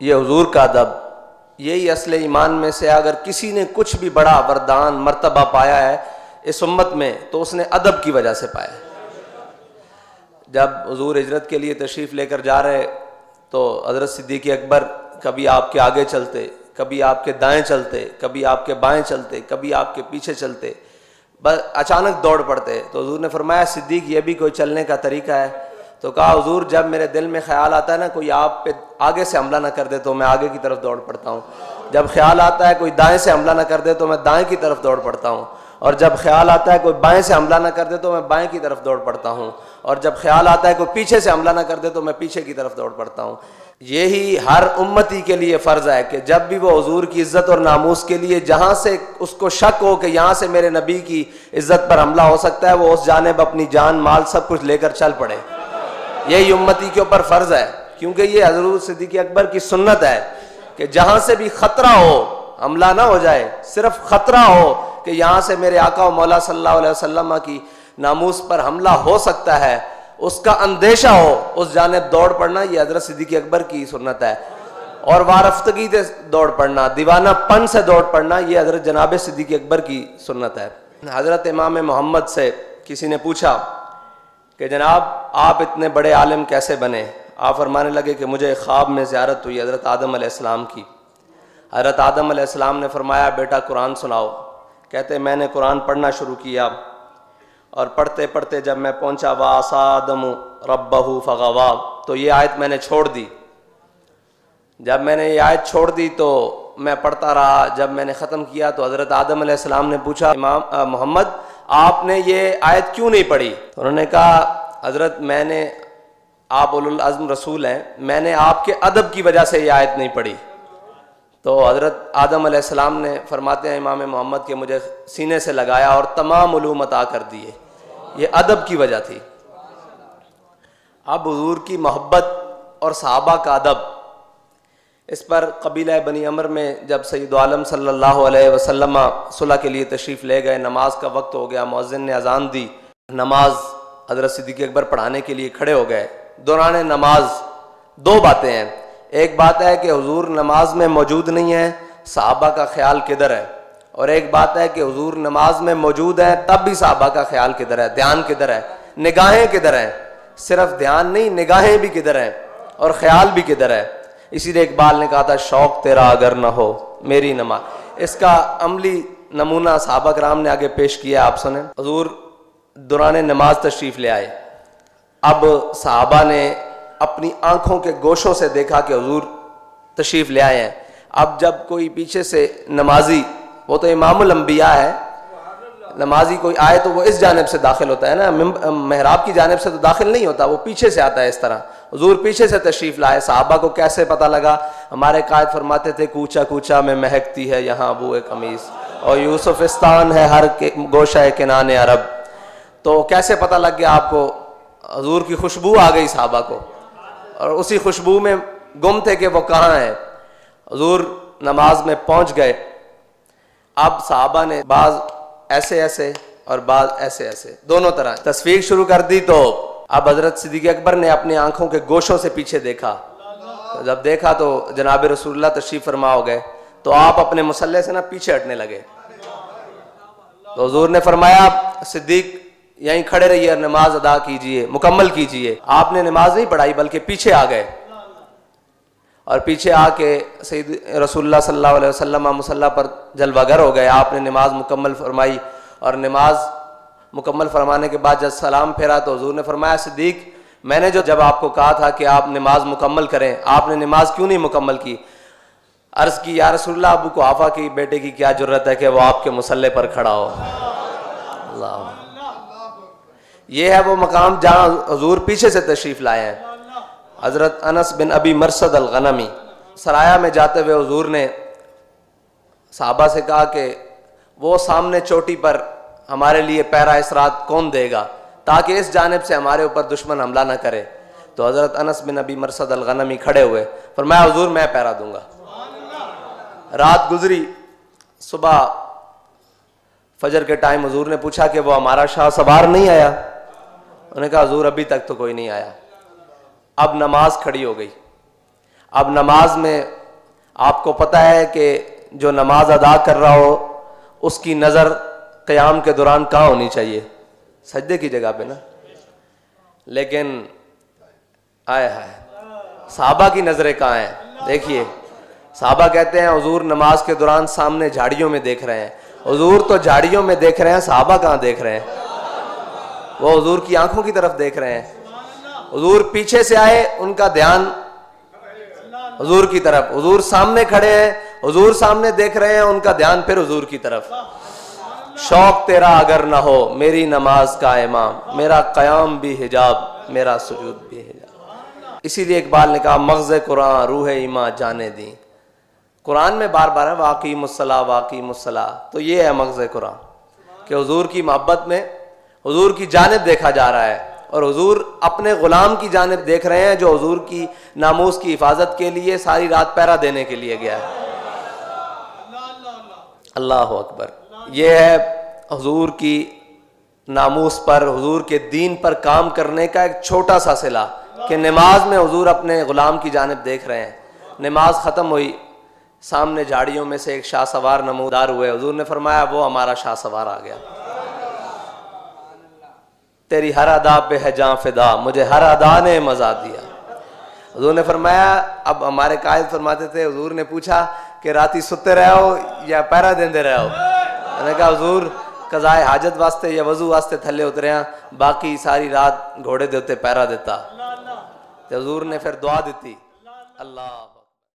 ये हुजूर का अदब, यही असले ईमान में से। अगर किसी ने कुछ भी बड़ा वरदान मर्तबा पाया है इस उम्मत में तो उसने अदब की वजह से पाया है। जब हुजूर हिजरत के लिए तशरीफ़ लेकर जा रहे तो हज़रत सिद्दीक़ अकबर कभी आपके आगे चलते, कभी आपके दाएं चलते, कभी आपके बाएं चलते, कभी आपके पीछे चलते, बस अचानक दौड़ पड़ते। तो हुजूर ने फरमाया सिद्दीक़ ये भी कोई चलने का तरीका है? तो कहा हुजूर जब मेरे दिल में ख्याल आता है ना कोई आप पे आगे से हमला ना कर दे तो मैं आगे की तरफ दौड़ पड़ता हूँ, जब ख्याल आता है कोई दाएं से हमला ना कर दे तो मैं दाएं की तरफ दौड़ पड़ता हूँ, और जब ख्याल आता है कोई बाएं से हमला ना कर दे तो मैं बाएं की तरफ दौड़ पड़ता हूँ, और जब ख्याल आता है कोई पीछे से हमला ना कर दे तो मैं पीछे की तरफ दौड़ पड़ता हूँ। यही हर उम्मती के लिए फ़र्ज़ है कि जब भी वो हुजूर की इज़्ज़त और नामूस के लिए जहाँ से उसको शक हो कि यहाँ से मेरे नबी की इज़्ज़त पर हमला हो सकता है, वो उस जानिब अपनी जान माल सब कुछ लेकर चल पड़े। यही उम्मती के ऊपर फ़र्ज़ है, क्योंकि ये हज़रत सिद्दीक़ अकबर की सुन्नत है कि जहाँ से भी ख़तरा हो, हमला ना हो जाए, सिर्फ ख़तरा हो कि यहाँ से मेरे आका व मौला सल्लल्लाहु अलैहि वसल्लम की नामूस पर हमला हो सकता है, उसका अंदेशा हो, उस जानिब दौड़ पड़ना, ये हज़रत सिद्दीक़ अकबर की सुन्नत है। और वारफ्तगी से दौड़ पड़ना, दीवानापन से दौड़ पड़ना, ये हज़रत जनाब सिद्दीक़ अकबर की सुन्नत है। हज़रत इमाम मोहम्मद से किसी ने पूछा कि जनाब आप इतने बड़े आलिम कैसे बने? आप फरमाने लगे कि मुझे ख्वाब में ज़ियारत हुई हज़रत आदम अलैहिस्सलाम की। हज़रत आदम अलैहिस्सलाम ने फरमाया बेटा कुरान सुनाओ। कहते मैंने कुरान पढ़ना शुरू किया और पढ़ते पढ़ते जब मैं पहुंचा वासा आदम रब्बहू फगवा, तो ये आयत मैंने छोड़ दी। जब मैंने ये आयत छोड़ दी तो मैं पढ़ता रहा। जब मैंने ख़त्म किया तो हज़रत आदम अलैहिस्सलाम ने पूछा इमाम मोहम्मद आपने ये आयत क्यों नहीं पढ़ी? तो उन्होंने कहा हज़रत मैंने, आप उलुल अज़्म रसूल हैं, मैंने आपके अदब की वजह से ये आयत नहीं पढ़ी। तो हज़रत आदम अलैहिस्सलाम ने फरमाते हैं इमाम मोहम्मद के मुझे सीने से लगाया और तमाम उलूम अता कर दिए। ये अदब की वजह थी। अब हुजूर की मोहब्बत और सहाबा का अदब, इस पर कबीला बनी अमर में जब सैयद आलम सल्लल्लाहु अलैहि वसल्लम सुलह के लिए तशरीफ़ ले गए, नमाज का वक्त हो गया, मुअज्जिन ने अजान दी, नमाज हज़रत सिद्दीक़ अकबर पढ़ाने के लिए खड़े हो गए। दौरान नमाज दो बातें हैं, एक बात है कि हुजूर नमाज में मौजूद नहीं है, सहाबा का ख्याल किधर है, और एक बात है कि हुजूर नमाज में मौजूद है तब भी सहाबा का ख्याल किधर है, ध्यान किधर है, निगाहें किधर हैं, सिर्फ ध्यान नहीं निगाहें भी किधर हैं और ख्याल भी किधर है। इसीलिए इकबाल ने कहा था शौक तेरा अगर न हो मेरी नमाज। इसका अमली नमूना सहाबा कराम ने आगे पेश किया, आप सुने। हुजूर दौरान नमाज तशरीफ़ ले आए। अब सहाबा ने अपनी आंखों के गोशों से देखा कि हुजूर तशरीफ़ ले आए हैं। अब जब कोई पीछे से नमाजी, वो तो इमामुल अंबिया है, नमाजी कोई आए तो वो इस जानिब से दाखिल होता है ना, मेहराब की जानिब से तो दाखिल नहीं होता, वो पीछे से आता है। इस तरह हुजूर पीछे से तशरीफ़ लाए। सहाबा को कैसे पता लगा? हमारे कायद फरमाते थे कूचा कूचा में महकती है यहाँ वो एक कमीज़, और यूसुफिस्तान है हर गोशा किनाने अरब। तो कैसे पता लग गया आपको? हुजूर की खुशबू आ गई सहाबा को, और उसी खुशबू में गुम थे कि वो कहाँ है। हुजूर नमाज में पहुँच गए। अब सहाबा ने बाज ऐसे ऐसे और बाज ऐसे ऐसे दोनों तरह तस्वीर शुरू कर दी। तो अब हज़रत सिद्दीक़ अकबर ने अपनी आंखों के गोशों से पीछे देखा। तो जब देखा तो जनाब रसूलुल्लाह तशरीफ़ फरमा हो गए, तो आप अपने मुसल्ले से ना पीछे हटने लगे। तो हुजूर ने फरमाया सिद्दीक़ यहीं खड़े रहिए, नमाज अदा कीजिए, मुकम्मल कीजिए। आपने नमाज नहीं पढ़ाई बल्कि पीछे आ गए, और पीछे आके सैयद रसूलुल्लाह सल्लल्लाहु अलैहि वसल्लम मुसल्ला पर जलवागर हो गए। आपने नमाज मुकम्मल फरमाई, और नमाज मुकम्मल फरमाने के बाद जब सलाम फेरा तो हुजूर ने फरमाया सिद्दीक़ मैंने जब आपको कहा था कि आप नमाज मुकम्मल करें, आपने नमाज क्यों नहीं मुकम्मल की? अर्ज़ की या रसूलल्लाह अबू कुहाफा की बेटे की क्या ज़रूरत है कि वो आपके मुसल्ले पर खड़ा हो। अल्लाह, ये है वो मकाम जहाँ हुजूर पीछे से तशरीफ़ लाए हैं। हज़रत अनस बिन अबी मरसद अल-गनमी सराया में जाते हुए हुजूर ने सहाबा से कहा कि वो सामने चोटी पर हमारे लिए पैरा इस रात कौन देगा ताकि इस जानिब से हमारे ऊपर दुश्मन हमला ना करे। तो हज़रत अनस बिन अबी मरसद अल-गनमी खड़े हुए, फरमाया हुजूर मैं पैरा दूंगा। रात गुजरी, सुबह फजर के टाइम हुजूर ने पूछा कि वो हमारा शाह सवार नहीं आया? उन्होंने कहा हुजूर अभी तक तो कोई नहीं आया। अब नमाज खड़ी हो गई। अब नमाज में आपको पता है कि जो नमाज अदा कर रहा हो उसकी नज़र क़याम के दौरान कहाँ होनी चाहिए? सजदे की जगह पे ना। लेकिन आए हाय, सहाबा की नज़रें कहाँ हैं? देखिए, सहाबा कहते हैं हुजूर नमाज के दौरान सामने झाड़ियों में देख रहे हैं। हुजूर तो झाड़ियों में देख रहे हैं, सहाबा कहाँ देख रहे हैं? वो हुजूर की आंखों की तरफ देख रहे हैं। हुजूर पीछे से आए, उनका ध्यान हुजूर की तरफ। हुजूर सामने खड़े हैं, हुजूर सामने देख रहे हैं, उनका ध्यान फिर हुजूर की तरफ। शौक तेरा अगर ना हो मेरी नमाज का इमाम, मेरा क़याम भी हिजाब, मेरा सुजूद भी हिजाब। इसीलिए इकबाल ने कहा मग़ज़ कुरान रूह ईमान जाने दी। कुरान में बार बार है वाक़ीमुस्सला वाक़ीमुस्सला, तो ये है मग़ज़ कुरान कि हुजूर की मोहब्बत में हुजूर की जानिब देखा जा रहा है और हुजूर अपने गुलाम की जानिब देख रहे हैं जो हुजूर की नामूस की हिफाजत के लिए सारी रात पहरा देने के लिए गया है। अल्लाह अकबर। ये है हुजूर की नामूस पर, हुजूर के दीन पर काम करने का एक छोटा सा सिला कि नमाज में हुजूर अपने गुलाम की जानिब देख रहे हैं। नमाज ख़त्म हुई, सामने झाड़ियों में से एक शाह सवार नमूदार हुए। हुजूर ने फरमाया वो हमारा शाह सवार आ गया। तेरी हर अदा पे है जां फिदा, मुझे हर अदा ने मजा दिया। हुजूर ने फरमाया, अब हमारे कायद फरमाते थे, हुजूर ने पूछा कि राती सुते रहे हो या पहरा देंदे रहे हो? मैंने कहा हुजूर कज़ाए हाजत वास्ते या वजू वास्ते थले उतरे हैं, बाकी सारी रात घोड़े दे उत्ते पहरा देता। तो हुजूर ने फिर दुआ दी, अल्लाह